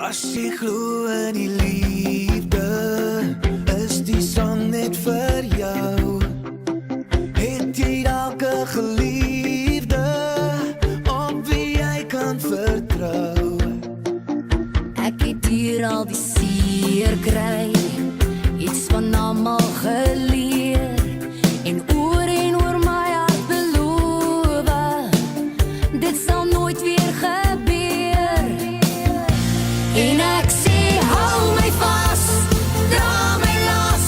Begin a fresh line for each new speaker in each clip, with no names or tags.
As jy glo in die liefde, is die son net vir jou. Het jy dalk 'n geliefde, op wie jy kan vertrou?
Ek het hier al die seer kry, iets van almal geleer, en oor my hart beloof, dit sal nooit weer gebeur. En ek sê, hou my vas, dra my las,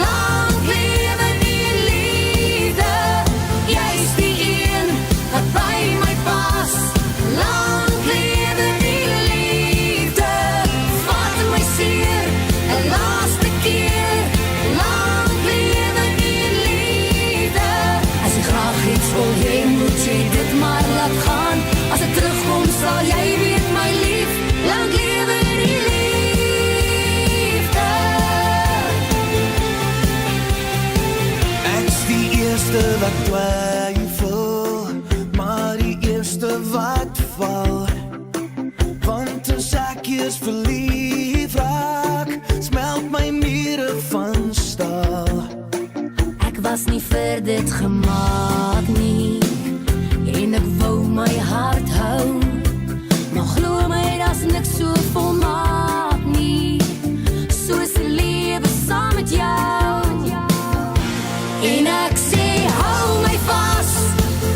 lang lewe die liefde. Jy's die een wat by my pas, lang lewe die liefde. Vat my seer, 'n laaste keer, lang lewe die liefde. As jy graag iets wil hê, moet jy dit maar laat gaan. As ek terugkom, sal jy weet my lief, lang lewe die liefde.
Ek's die eerste wat twyfel, maar die eerste wat val. Want as ek eers verlief raak, smelt my mure van staal.
Ek was nie vir dit gemaak nie, en ek wou my hart hou, maar glo my, daar's niks so volmaak nie, soos 'n lewe saam met jou. En ek sê, hou my vas,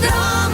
dra